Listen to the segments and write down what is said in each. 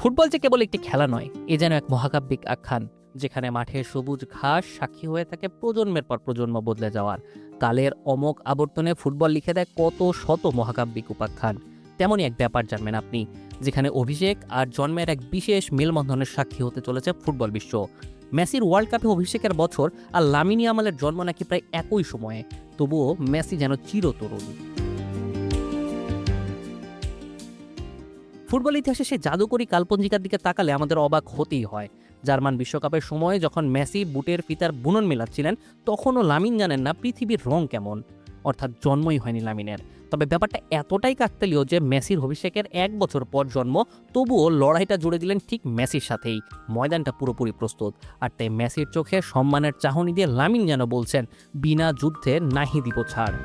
Football যে কেবল একটি খেলা নয়, এ যেন এক মহাকাব্যিক আখ্যান, যেখানে মাঠে সবুজ ঘাস সাক্ষী হয়ে থাকে প্রজন্মের পর প্রজন্ম বদলে যাওয়ার। কালের অমোঘ আবর্তনে ফুটবল লিখে দেয় কত শত মহাকাব্যিক উপাখ্যান। তেমনই এক ব্যাপার জানবেন আপনি, যেখানে অভিষেক আর জন্মের এক বিশেষ মেলবন্ধনের সাক্ষী হতে চলেছে ফুটবল বিশ্ব। মেসির ওয়ার্ল্ড কাপে অভিষেকের বছর আর লামিন ইয়ামালের জন্ম নাকি প্রায় একই সময়ে, তবুও মেসি যেন চিরতরুণ। ফুটবল ইতিহাসে সেই জাদুকরী কাল্পঞ্জিকার দিকে তাকালে আমাদের অবাক হতেই হয়। জার্মান বিশ্বকাপের সময় যখন মেসি বুটের ফিতার বুনন মেলাচ্ছিলেন, তখনও লামিন জানেন না পৃথিবীর রং কেমন, অর্থাৎ জন্মই হয়নি লামিনের। তবে ব্যাপারটা এতটাই কাকতালীয় যে মেসির অভিষেকের 1 বছর পর জন্ম, তবুও লড়াইটা জুড়ে দিলেন ঠিক মেসির সাথেই। ময়দানটা পুরোপুরি প্রস্তুত, আর তাই মেসির চোখে সম্মানের চাহনি দিয়ে লামিন যেন বলছেন, বিনা যুদ্ধে নাহি দিব ছাড়।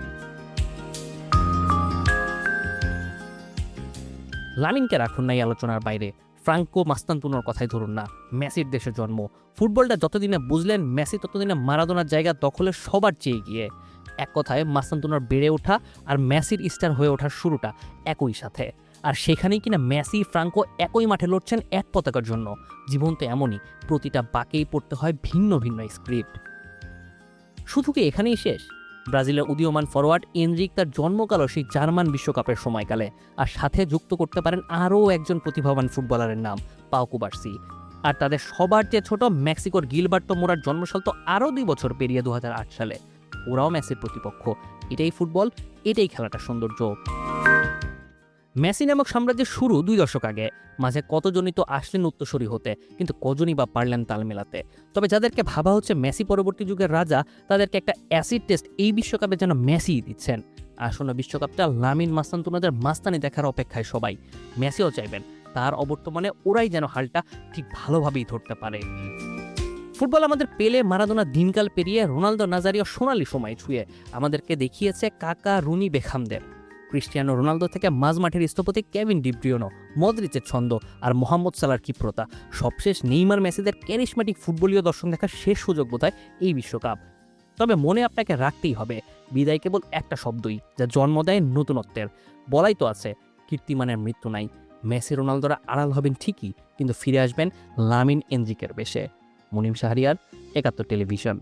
লামিনকে রাখুন নাই আলোচনার বাইরে, ফ্রাঙ্কো মাস্তান্তুনোর কথাই ধরুন না। মেসির দেশে জন্ম, ফুটবলটা যতদিনে বুঝলেন মেসি ততদিনে মারাদোনার জায়গা দখলে সবার চেয়ে গিয়ে। এক কথায় মাস্তান্তুনোর বেড়ে ওঠা আর মেসির স্টার হয়ে ওঠার শুরুটা একই সাথে। আর সেখানেই কিনা মেসি ফ্রাঙ্কো একই মাঠে লড়ছেন এক পতাকার জন্য। জীবন তো এমনই, প্রতিটা বাঁকেই পড়তে হয় ভিন্ন ভিন্ন স্ক্রিপ্ট। শুধু কি এখানেই শেষ? ব্রাজিলের উদীয়মান ফরওয়ার্ড এনরিক তার জন্মকালও সেই জার্মান বিশ্বকাপের সময়কালে, আর সাথে যুক্ত করতে পারেন আরও একজন প্রতিভাবান ফুটবলারের নাম, পাও কুবার্সি। আর তাদের সবার চেয়ে ছোট মেক্সিকোর গিলবার্তো মোরার জন্মসাল তো আরও 2 বছর পেরিয়ে 2008 সালে। ওরাও মেসির প্রতিপক্ষ। এটাই ফুটবল, এটাই খেলাটার সৌন্দর্য। মেসি নামক সাম্রাজ্যের শুরু 2 দশক আগে। মাঝে কতজনই তো আসলেন উত্তরসূরি হতে, কিন্তু কজনই বা পারলেন তাল মেলাতে। তবে যাদেরকে ভাবা হচ্ছে মেসি পরবর্তী যুগের রাজা, তাদেরকে একটা অ্যাসিড টেস্ট এই বিশ্বকাপে যেন মেসিই দিচ্ছেন। আসন্ন বিশ্বকাপটা লামিন মাস্তান্তুনাদের মাস্তানি দেখার অপেক্ষায় সবাই। মেসিও চাইবেন তার অবর্তমানে ওরাই যেন হালটা ঠিক ভালোভাবেই ধরতে পারে। ফুটবল আমাদের পেলে, মারাদোনা দিনকাল পেরিয়ে রোনালদো নাজারিও সোনালি সময় ছুঁয়ে আমাদেরকে দেখিয়েছে কাকা, রুনি, বেখামদের। ক্রিস্টিয়ানো রোনালদো থেকে মাঝমাঠের স্থপতি কেভিন ডি ব্রুইনো, মদ্রিচের ছন্দ আর মোহাম্মদ সালার ক্ষিপ্রতা, সবশেষ নেইমার, মেসিদের ক্যারিশম্যাটিক ফুটবলীয় দর্শন দেখার শেষ সুযোগ বোধহয় এই বিশ্বকাপ। তবে মনে আপনাকে রাখতেই হবে, বিদায় কেবল একটা শব্দই, যা জন্ম দেয় নতুনত্বের। বলাই তো আছে, কীর্তিমানের মৃত্যু নাই। মেসি রোনালদোরা আড়াল হবেন ঠিকই, কিন্তু ফিরে আসবেন লামিন এনরিকের বেশে। মুনিম শাহরিয়ার, 71 টেলিভিশন।